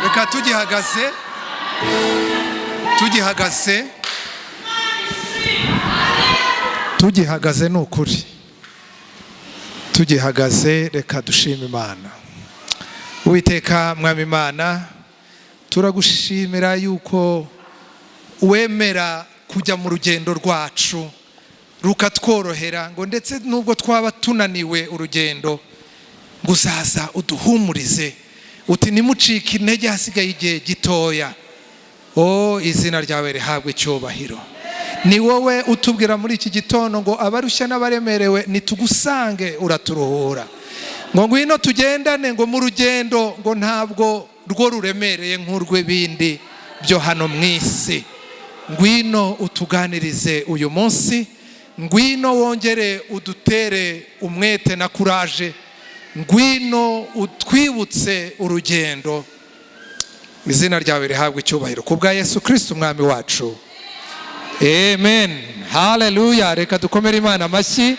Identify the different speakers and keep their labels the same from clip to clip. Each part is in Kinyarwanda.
Speaker 1: reka tugihagaze n'ukuri tugihagaze reka dushima Imana. Uwiteka mwami Imana, turagushimira yuko wemera kujya mu rugendo rwacu rukatworohera, ngo ndetse nubwo twaba tunaniwe urugendo ngo uzaza uduhumurize uti nimucike intege hasigaye igihe gitoya. Izina ryawe rihabwe icyubahiro. Ni wowe utubwira muri iki gitondo ngo abarushya n'abaremerewe nitugusange uraturuhura, ngo ngwino tugendane, ngo mu rugendo ngo ntabwo rwo ruremereye nk'urw'ibindi byo hano mu isi. Ngwino utuganirize uyu munsi, ngwino wongere udutere umwete na kuraje, ngwino utwibutse urugendo. Izina ryawe rihabwe icyubahiro kubwa Yesu Kristo umwami wacu, amen. Haleluya. Reka dukomere Imana amashyi.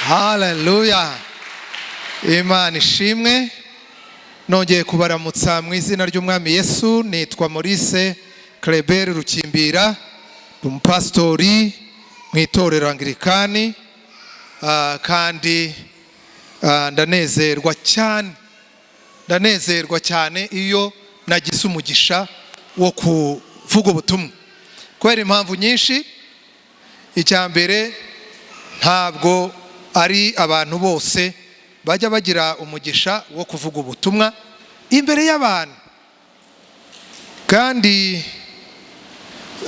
Speaker 1: Haleluya. Imana ishimwe. Nongeye kubaramutsa mu izina ry'umwami Yesu. Nitwa Maurice Rukimbira, umupastori mu itorero Angilikani, kandi ndanezerwa cyane iyo nagize umugisha wo kuvuga ubutumwa, kubera impamvu nyinshi. Icya mbere, ntabwo ari abantu bose bajya bagira umugisha wo kuvuga ubutumwa imbere y'abantu, kandi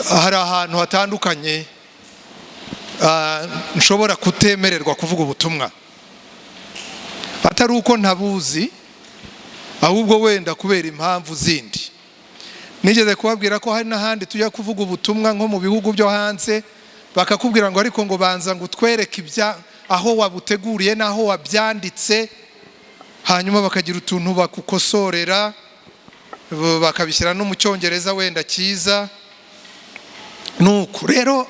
Speaker 1: hari ahantu hatandukanye nshobora kutemererwa kuvuga ubutumwa, atari uko ntabuzi, ahubwo wenda kubera impamvu zindi. Nigeze kubabwira ko hari n'ahandi tujya kuvuga ubutumwa nko mu bihugu byo hanze, bakakubwira ngo ariko ngo banza ngo utwereke aho wabuteguriye n'aho wabyanditse, hanyuma bakagira utuntu bakukosorera, bakabishyira no mu cyongereza wenda cyiza. Nuko rero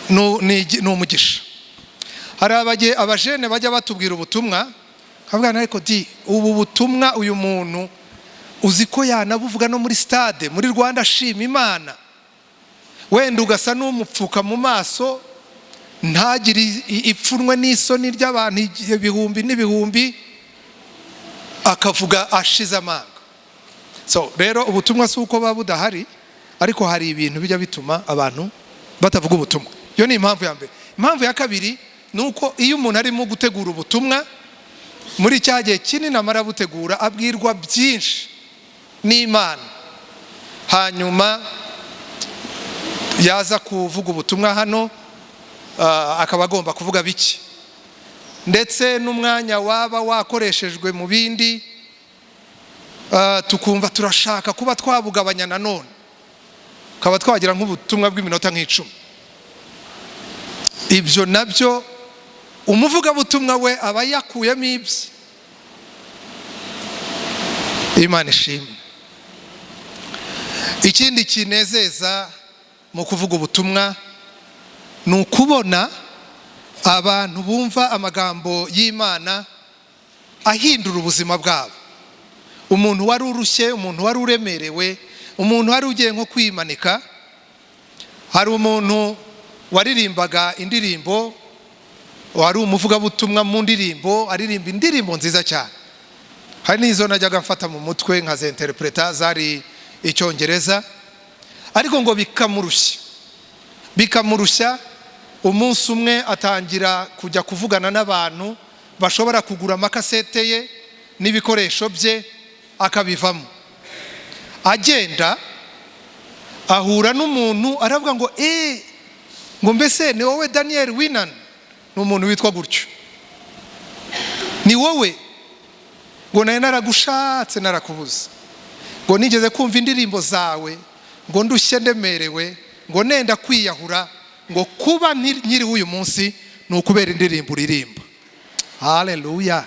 Speaker 1: ni umugisha. Hari abajene bajya batubwira ubutumwa, kabwana ariko ubu butumwa uyu muntu uzi ko yanabuvuga no muri stade muri Rwanda, shima Imana, wenda ugasa n'umupfuka mu maso, ntagire ipfunwe n'isoni ry'abantu ibihumbi n'ibihumbi, akavuga ashize amanga. Rero ubutumwa si uko buba budahari, ariko hari ibintu bijya bituma abantu batavuga ubutumwa. Iyo ni impamvu ya mbere. Impamvu ya kabiri ni uko iyo umuntu arimo gutegura ubutumwa, muri cya gihe kinini amara butegura, abwirwa byinshi n'Imana, hanyuma yaza kuvuga ubutumwa hano akaba agomba kuvuga biki, ndetse n'umwanya waba wakoreshejwe mu bindi tukumva turashaka kuba twabugabanya nanone, kaba twagira nk'ubutumwa bw'iminota nk'icumi. Ibyo nabyo umuvugabutumwa we aba yakuyemo ibye. Imana ishimwe. Ikindi kinezeza mu kuvuga ubutumwa ni ukubona abantu bumva amagambo y'Imana ahindura ubuzima bwabo. Umuntu wari urushye, umuntu wari uremerewe, umuntu wari ugiye nko kwimanika. Hari umuntu waririmbaga indirimbo, wari umuvugabutumwa mu ndirimbo, aririmba indirimbo nziza cyane. Hari n'izo najyaga mfata mu mutwe nkazinterpreta, zari icyongereza, ariko ngo bikamurushya. Umunsi umwe atangira kujya kuvugana n'abantu bashobora kugura amakasete ye n'ibikoresho bye, akabivamo. Agenda ahura n'umuntu aravuga ngo ngo mbese ni wowe Daniel Winan? Ni umuntu witwa gutyo. Ni wowe? Ngo naye naragushatse narakubuza, ngo nigeze kumva indirimbo zawe, ngo ndushye ndemerewe, ngo nenda kwiyahura, ngo kuba nkiri uyu munsi ni ukubera indirimbo uririmba. Haleluya.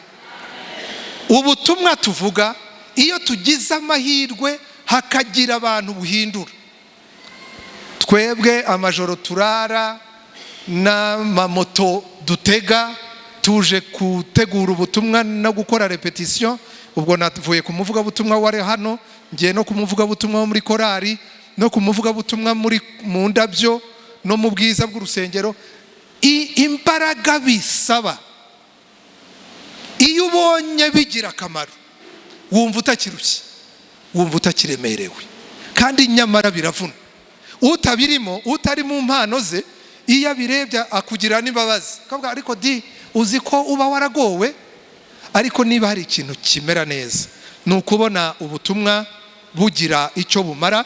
Speaker 1: Ubutumwa tuvuga, iyo tugize amahirwe hakagira abantu buhindura, twebwe amajoro turara n'amamoto dutega tuje gutegura ubutumwa no gukora repetition, ubwo navuye ku muvugabutumwa wari hano ngiye no ku muvugabutumwa wo muri korari no ku muvugabutumwa mu ndabyo no mu bwiza bw'urusengero. Imbaraga bisaba iyo ubonye bigira akamaro wumva utakirushye, wumva utakiremerewe, kandi nyamara biravuna. Utabirimo, utari mu mpano ze, iyo abirebye akugira n'imbabazi akavuga ariko uzi ko uba waragowe, ariko niba hari ikintu kimera neza ni ukubona ubutumwa bugira icyo bumara,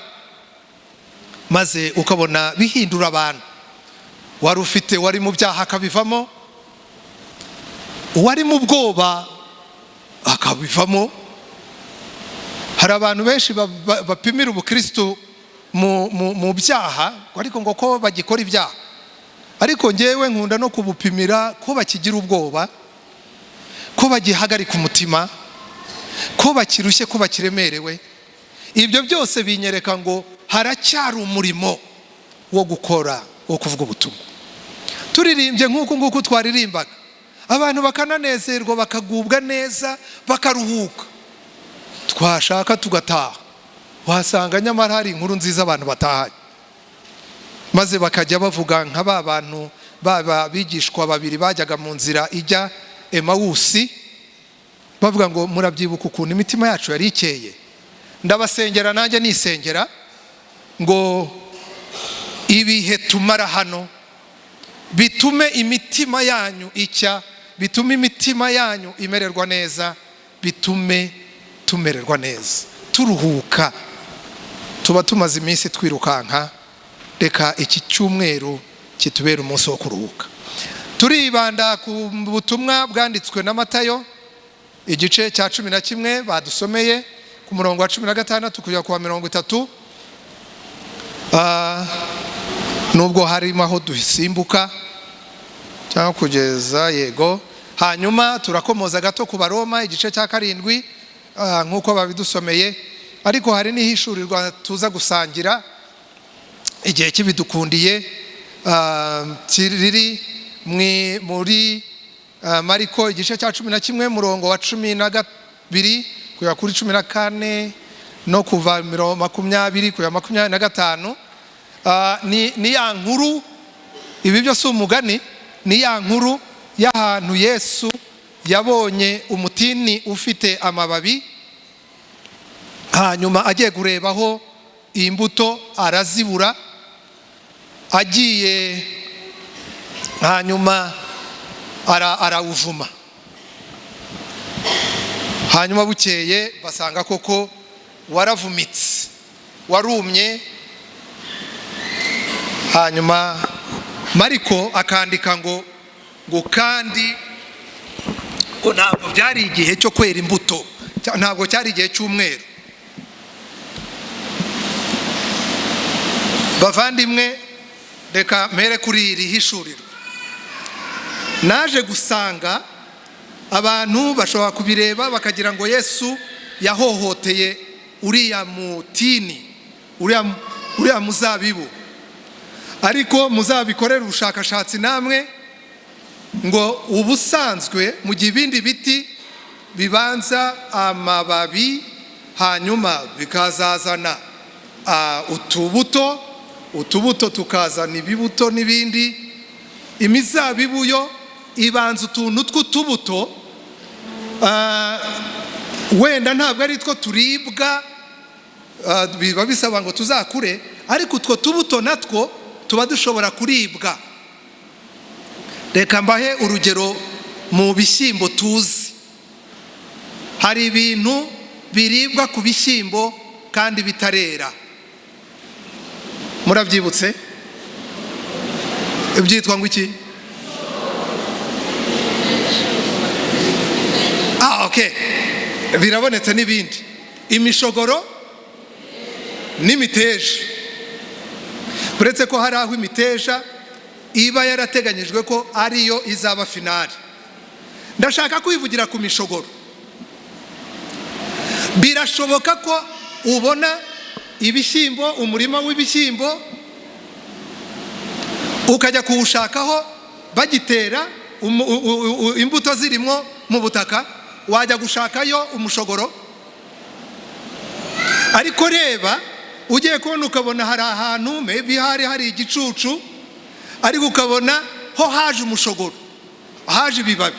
Speaker 1: maze ukabona bihindura abantu. Wari ufite wari mu byaha akabivamo, uwari mu bwoba akabivamo. Hari abantu benshi bapimira ubukristo mu byaha, ariko ngo ko bagikora ibyaha. Ariko ngewe nkunda no kubupimira ko bakigira ubwoba, ko bagihagarika umutima, ko bakirushye, ko bakiremerewe. Ibyo byose binyereka ngo haracyari umurimo wo gukora, wo kuvuga ubutumwa. Turirimbye nk'uko nguko twaririmbaga, abantu bakananezerwa, bakagubwa neza, bakaruhuka. Twashaka tugataha, wasanga nyamara hari inkuru nziza abantu batahanye, maze bakajya bavuga nka ba bantu bigishwa babiri bajyaga mu nzira ijya Emawusi, bavuga ngo murabyibuka ukuntu imitima yacu yari ikeye. Ndabasengera nanjye nisengera ngo ibihe tumara hano bitume imitima yanyu icya, bitume imitima yanyu imererwa neza, bitume tumererwa neza, turuhuka. Tuba tumaze iminsi twirukanka, reka iki cyumweru kitubera umunsi wo kuruhuka. Turibanda ku butumwa bwanditswe na Matayo igice cya 11 badusomeye ku murongo wa 16 kugera ku wa 30. Nubwo harimo aho dusimbuka cyangwa kugeza yego, hanyuma turakomoza gato ku Baroma igice cya 7 nk'uko babidusomeye, ariko hari n'ihishurirwa tuza gusangira igihe kibidukundiye, riri muri Mariko igice cya 11 murongo wa 12 kugera kuri 14 no kuva 20 kugera 25. Ni ya nkuru, ibi byose umugani, ni ya nkuru y'ahantu Yesu yabonye umutini ufite amababi, hanyuma agiye kurebaho imbuto arazibura, agiye hanyuma arawuvuma. Hanyuma bukeye basanga koko waravumitse, warumye. Hanyuma Mariko akandika ngo kandi ntabwo byari igihe cyo kwera imbuto, ntabwo cyari igihe cy'umweru. Bavandimwe, reka mpere kuri iri hishurirwa. Naje gusanga abantu bashobora kubireba bakagira ngo Yesu yahohoteye uriya mutini, uriya muzabibu. Ariko muzabikorera ubushakashatsi namwe ngo ubusanzwe mu gihe ibindi biti bibanza amababi hanyuma bikazazana utubuto tukazana ibibuto n'ibindi, imizabibu yo ibanza utuntu tw'utubuto, wenda ntabwo ari two turibwa, biba bisaba ngo tuzakure, ariko utwo tubuto natwo tuba dushobora kuribwa. Reka mbahe urugero mu bishyimbo tuzi. Hari ibintu biribwa ku bishyimbo kandi bitarera, murabyibutse? Byitwa ngo iki? Okay, birabonetse n'ibindi, imishogoro n'imiteja. Uretse ko hari aho imiteja iba yarateganyijwe ko ariyo izaba finali. Ndashaka kwivugira ku mishogoro. Birashoboka ko ubona ibishyimbo, umurima w'ibishyimbo, ukajya kuwushakaho bagitera imbuto zirimo mu butaka, wajya gushakayo umushogoro. Ariko reba ugiye kubona ukabona hari ahantu maybe hari igicucu, ariko ukabona ho haje umushogoro, haje ibibabi.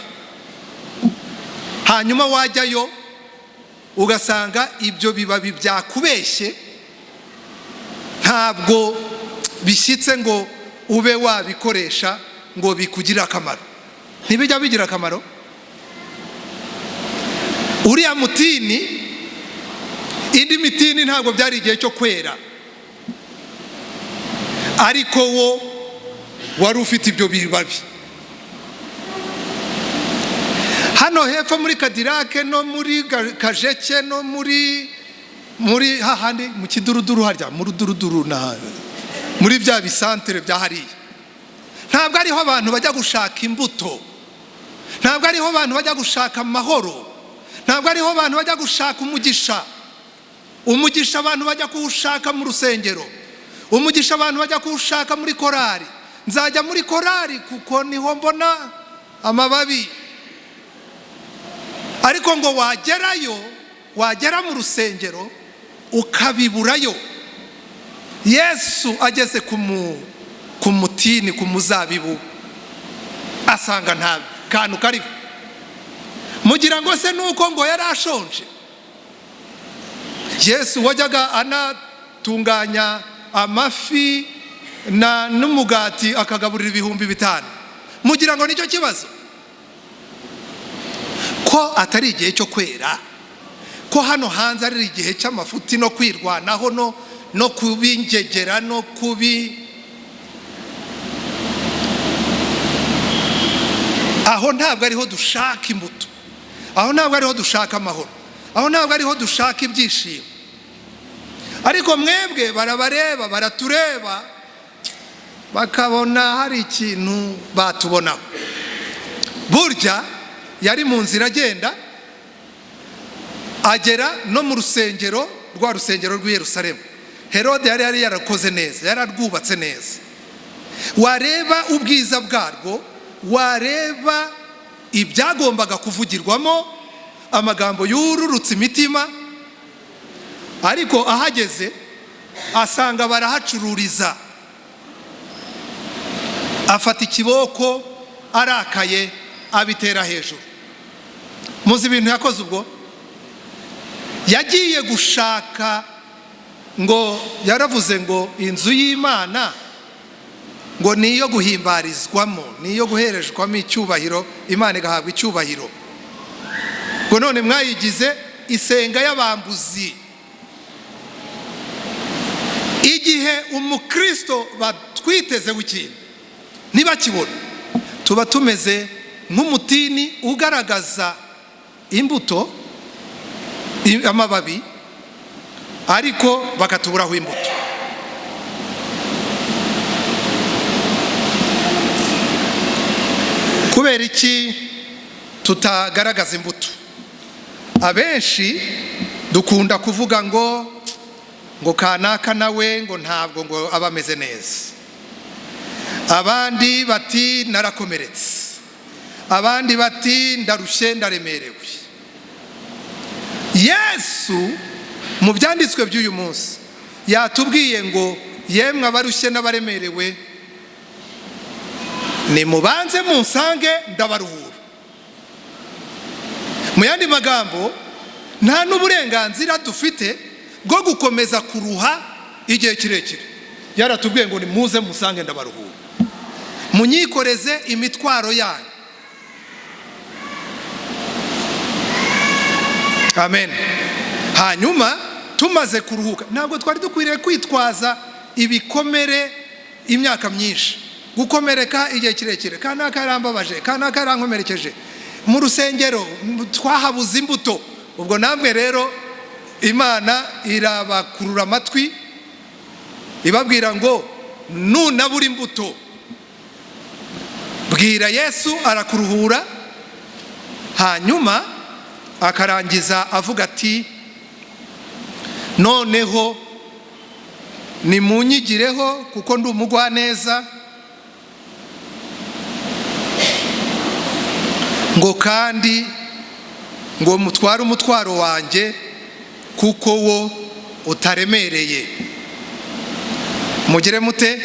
Speaker 1: Hanyuma wajyayo ugasanga ibyo bibabi byakubeshye, ntabwo bishyitse ngo ube wabikoresha ngo bikugire akamaro. Ntibijya bigira akamaro. Uriya mutini, indi mitini ntabwo byari igihe cyo kwera, ariko wo wari ufite ibyo bibabi. Hano hepfo muri Kadirake no muri Kajeke no muri hahandi mu kiduruduru harya mu ruduruduru na muri bya bisantere bya hariya, ntabwo ariho abantu bajya gushaka imbuto, ntabwo ariho abantu bajya gushaka amahoro, ntabwo ariho abantu bajya gushaka umugisha. Umugisha abantu bajya kuwushaka mu rusengero, umugisha abantu bajya kuwushaka muri korari. Nzajya muri korari kuko niho mbona amababi. Ariko ngo wagerayo, wagera mu rusengero ukabiburayo. Yesu ageze ku mutini, ku muzabibu, asanga nta kantu kariho. Mugira ngo se nuko ngo yari ashonje? Yesu wajyaga anatunganya amafi n'umugati akagaburira 5,000. Mugira ngo nicyo kibazo? Ko atari igihe cyo kwera, ko hano hanze ari igihe cy'amafuti no kwirwanaho no kubingegera no aho ntabwo ariho dushaka imbuto, aho ntabwo ariho dushaka amahoro, aho ntabwo ariho dushaka ibyishimo. Ariko mwebwe barabareba, baratureba, bakabona hari ikintu batubonaho. Burya yari mu nzira agenda, agera no mu rusengero, rwa rusengero rw'i Yerusalemu. Herode yari yarakoze neza, yararwubatse neza. Wareba ubwiza bwarwo, wareba ibyagombaga kuvugirwamo, amagambo yururutse imitima. Ariko ahageze asanga barahacururiza. Afata ikiboko arakaye abitera hejuru. Muzi ibintu yakoze ubwo? Yagiye gushaka, ngo yaravuze ngo inzu y'Imana ngo niyo guhimbarizwamo, niyo guherejwamo icyubahiro, Imana igahabwa icyubahiro. Ngo none mwayigize isenga y'abambuzi. Igihe umukristo batwiteze w'ikintu ntibakibona, tuba tumeze nk'umutini ugaragaza imbuto, amababi, ariko bakatuburaho imbuto. Kubera iki tutagaragaza imbuto? Abenshi dukunda kuvuga ngo kanaka nawe ngo ntabwo ngo aba ameze neza. Abandi bati narakomeretse, abandi bati ndarushye ndaremerewe. Yesu mu byanditswe by'uyu munsi yatubwiye ngo yemwe abarushye n'abaremerewe, nimubanze munsange ndabaruhura. Mu yandi magambo, nta n'uburenganzira dufite bwo gukomeza kuruha igihe kirekire. Yaratubwiye ngo nimuze musange ndabaruhura, munyikoreze imitwaro yanyu. Amen. Hanyuma tumaze kuruhuka, ntabwo twari dukwiriye kwitwaza ibikomere imyaka myinshi, gukomereka igihe kirekire. Kanaka yarambabaje, kanaka yarankomerekeje, mu rusengero twahabuze imbuto. Ubwo namwe rero Imana irabakurura amatwi ibabwira ngo nunabura imbuto, bwira Yesu arakuruhura. Hanyuma akarangiza avuga ati noneho nimunyigireho kuko ndi umugwaneza, ngo kandi ngo mutware umutwaro wanjye kuko wo utaremereye. Mugire mute?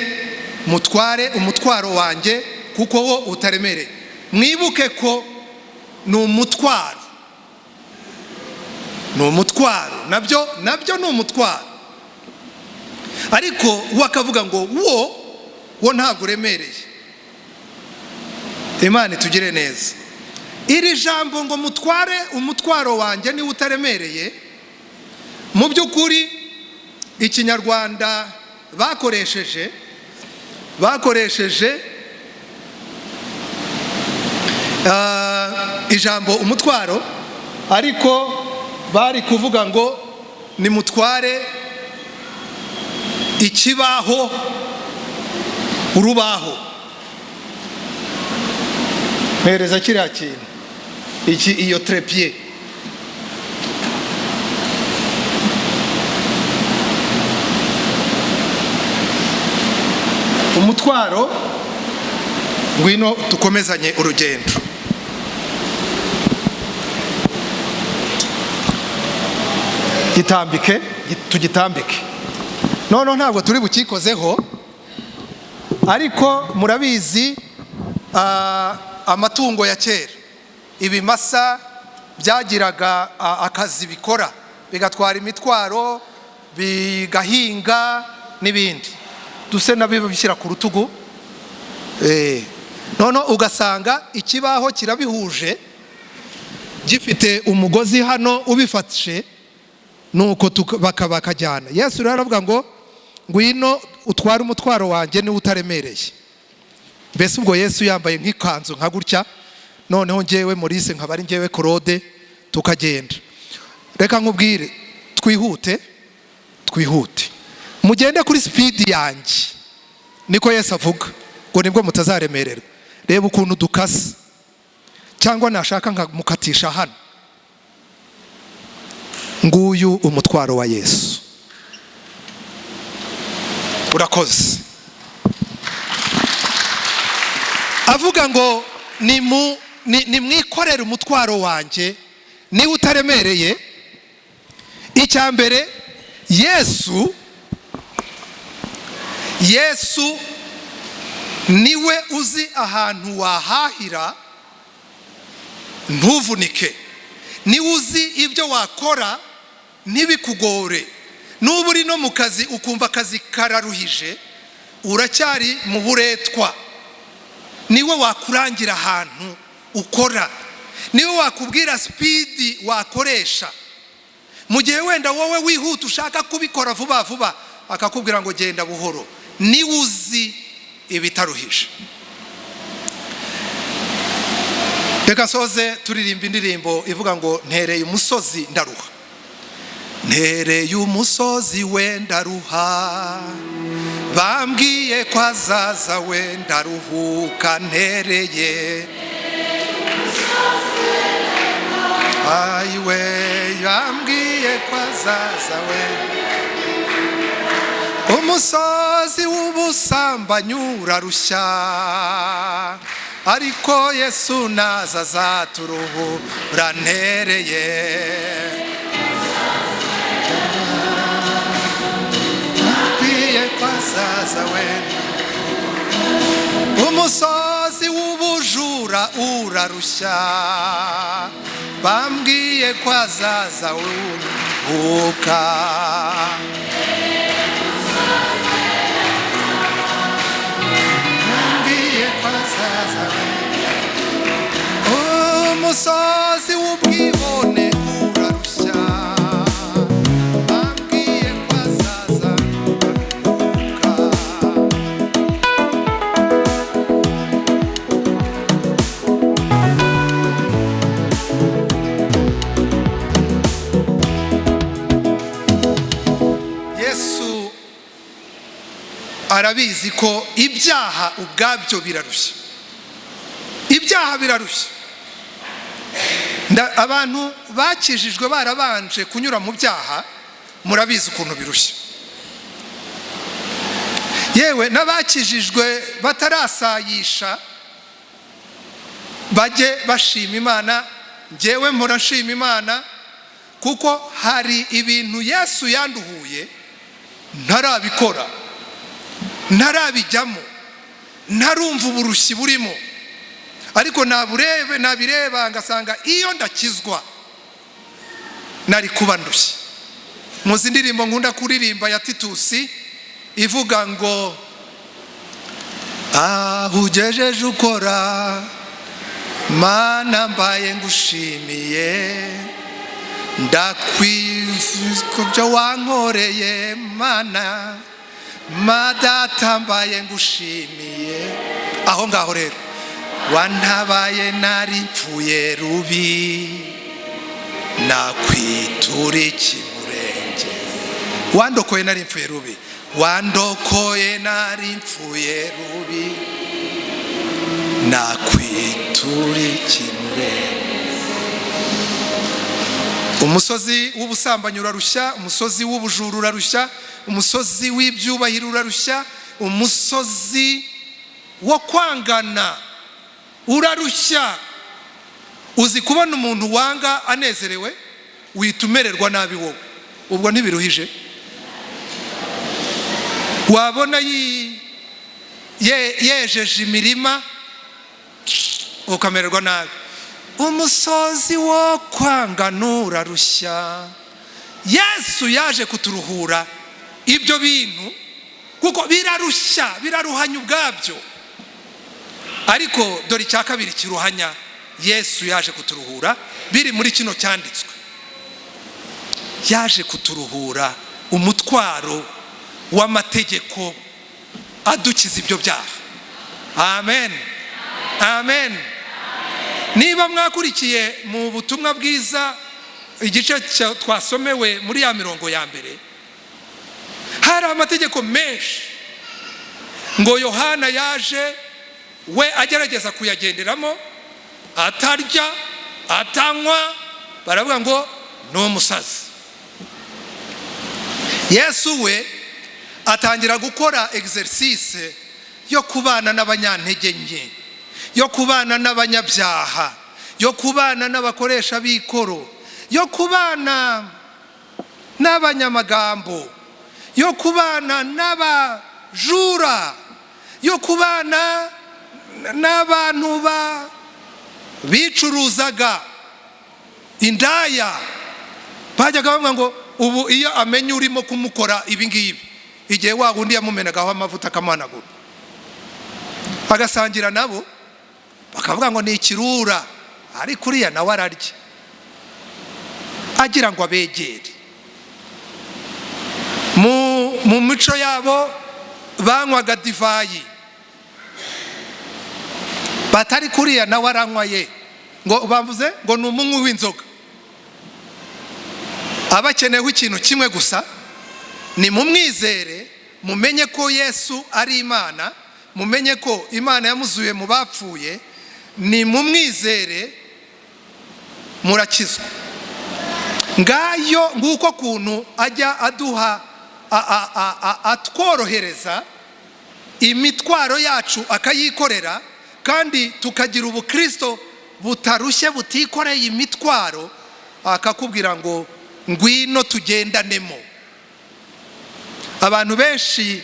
Speaker 1: Mutware umutwaro wanjye kuko wo utaremereye. Mwibuke ko ni umutwaro, nabyo ni umutwaro, ariko wakavuga ngo wo ntabwo uremereye. Imana itugire neza. Iri jambo ngo mutware umutwaro wanjye ni utaremereye, mu by'ukuri ikinyarwanda bakoresheje ijambo umutwaro, ariko bari kuvuga ngo nimutware ikibaho, urubaho. Mpereza kiriya kintu, iyo trepied. Umutwaro, ngwino tukomezanye urugendo. Tugitambike. None ntabwo turi bukikozeho, ariko murabizi amatungo ya kera, ibimasa byagiraga akazi bikora, bigatwara imitwaro, bigahinga n'ibindi. Duse nabiba bishyira ku rutugu. None ugasanga ikibaho kirabihuje, gifite umugozi hano ubifatishe, nuko bakajyana. Yesu rero aravuga ngo ngwino utware umutwaro wanjye ni utaremereye. Mbese ubwo Yesu yambaye nk'ikanzu nka gutya, noneho njyewe Maurice nkaba ari njyewe Claude, tukagenda. Reka nkubwire, twihute, mugende kuri speed yanjye, niko Yesu avuga, ngo nibwo mutazaremererwa. Reba ukuntu dukase, cyangwa nashaka nkamukatisha hano. Nguyu umutwaro wa Yesu. Urakoze. Avuga ngo nimwikorere umutwaro wanjye ni utaremereye. Icya mbere, Yesu niwe uzi ahantu wahahira ntuvunike, niwe uzi ibyo wakora ntibikugore. Nuba uri no mu kazi ukumva akazi kararuhije, uracyari mu buretwa, niwe wakurangira ahantu ukora, niwe wakubwira speed wakoresha. Mu gihe wenda wowe wihuta ushaka kubikora vuba vuba, akakubwira ngo genda buhoro. Niwe uzi ibitaruhije. Reka soze turirimba indirimbo ivuga ngo ntereye umusozi ndaruha. Ntereye umusozi wenda ruha, bambwiye ko azaza wenda ruhuka. Ntereye ayiwe, bambwiye ko azaza wenda. Umusozi w'ubusambanyi urarushya, ariko Yesu naza azaturuhura. Ntereye azaza wenda. Umusozi w'ubujura urarushya, bambwiye ko azaza uruhuka. Bambwiye ko azaza wenda. Umusozi w'ubwibone urarushya, bambwiye ko azaza uruhuka. Yesu arabizi ko ibyaha ubwabyo birarushya. Ibyaha birarushya. Abantu bakijijwe barabanje kunyura mu byaha, murabizi ukuntu birushya. Yewe n'abakijijwe batarasayisha, bajye bashima Imana njyewe mpora nshima Imana kuko hari ibintu Yesu yanduhuye ntarabikora, ntarabijyamo, ntarumva uburushyi burimo, ariko nabireba ngasanga iyo ndakizwa nari kuba ndushye. Muzi indirimbo nkunda kuririmba ya Titusi ivuga ngo aho ugejeje ukora Mana mbaye ngushimiye, ndakwifuza kubyo wankoreye Mana, Data mbaye ngushimiye. Aho ngaho rero wantabaye nari mpfuye rubi, nakwitura ikimurenge. Wandokoye nari mpfuye rubi, wandokoye nari mpfuye rubi, nakwitura ikimurenge. Umusozi w'ubusambanyi urarushya, umusozi w'ubujuru urarushya, umusozi w'ibyubahiro urarushya, umusozi wo kwangana urarushya. Uzi kubona umuntu wanga anezerewe witumererwa nabi wowe, ubwo ntibiruhije? Wabona yejeje imirima ukamererwa nabi. Umusozi wo kwangana urarushya. Yesu yaje kuturuhura ibyo bintu kuko birarushya, biraruhanya ubwabyo. Ariko dore icya kabiri kiruhanya Yesu yaje kuturuhura, biri muri kino cyanditswe. Yaje kuturuhura umutwaro w'amategeko adukiza ibyo byaha. Amen, amen. Niba mwakurikiye mu butumwa bwiza igice twasomewe muri ya mirongo ya mbere, hari amategeko menshi ngo Yohana yaje we agerageza kuyagenderamo, atarya atanywa, baravuga ngo ni umusazi. Yesu we atangira gukora exercice yo kubana n'abanyantege nke, yo kubana n'abanyabyaha, yo kubana n'abakoresha b'ikoro, yo kubana n'abanyamagambo, yo kubana n'abajura, yo kubana n'abantu bicuruzaga, indaya. Bajyaga bavuga ngo ubu iyo amenye urimo kumukora ibi ngibi, igihe wa wundi yamumenagaho amavuta akamanagura, bagasangira nabo bakavuga ngo ni ikirura, ariko uriya nawe ararya agira ngo abegere. Mu mico yabo banywaga divayi, batari kuriya nawe aranywaye, ngo bamvuze ngo ni umunywi w'inzoga. Abakenewe ikintu kimwe gusa, ni mumwizere, mumenye ko Yesu ari Imana, mumenye ko Imana yamuzuye mu bapfuye, ni mumwizere murakizwa. Ngayo nguko kuntu ajya aduha atworohereza imitwaro yacu akayikorera, kandi tukagira ubukristo butarushye butikoreye imitwaro, akakubwira ngo ngwino tugendanemo. Abantu benshi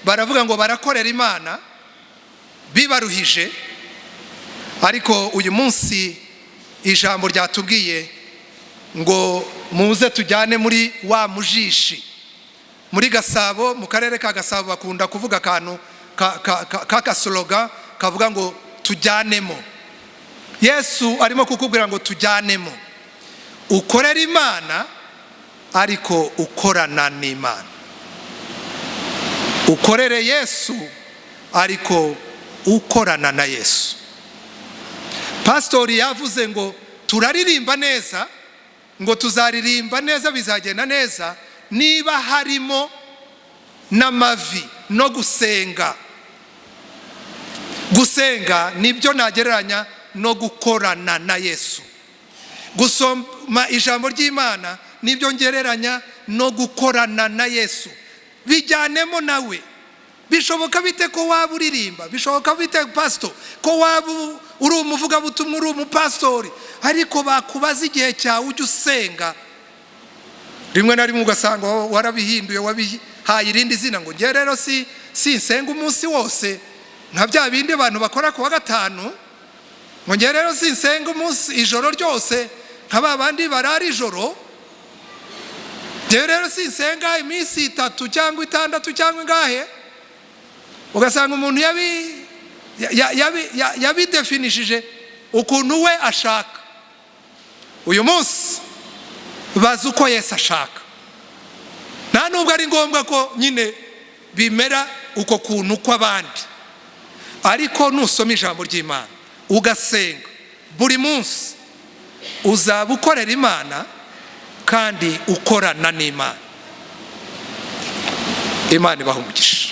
Speaker 1: baravuga ngo barakorera Imana bibaruhije, ariko uyu munsi ijambo ryatubwiye ngo muze tujyane muri wa mujishi. Muri Gasabo, mu karere ka Gasabo bakunda kuvuga akantu k'akaslogan kavuga ngo tujyanemo. Yesu arimo kukubwira ngo tujyanemo, ukorera Imana ariko ukorana n'Imana. Ukorere Yesu ariko ukorana na Yesu. Pastori yavuze ngo turaririmba neza, ngo tuzaririmba neza, bizagenda neza niba harimo n'amavi no gusenga. Gusenga nibyo nagereranya no gukorana na Yesu. Gusoma ijambo ry'Imana nibyo ngereranya no gukorana na Yesu. Bijyanemo nawe. Bishoboka bite ko waba uririmba? Bishoboka bite pastor ko waba uri umuvugabutumwa, uri umupastori, ariko bakubaza igihe cyawe ujya usenga, rimwe na rimwe ugasanga warabihinduye, wabihaye irindi zina ngo nge rero sinsenga umunsi wose nka bya bindi abantu bakora ku wa gatanu, ngo nge rero sinsenga umunsi ijoro ryose nka ba bandi barara ijoro, nge rero sinsenga iminsi 3 cyangwa 6 cyangwa ingahe. Ugasanga umuntu yabidefinishije ukuntu we ashaka. Uyu munsi bazi uko Yesu ashaka, nta nubwo ari ngombwa ko nyine bimera uko kuntu kw'abandi, ariko nusoma ijambo ry'Imana ugasenga buri munsi, uzaba ukorera Imana kandi ukorana n'Imana. Imana ibahe umugisha.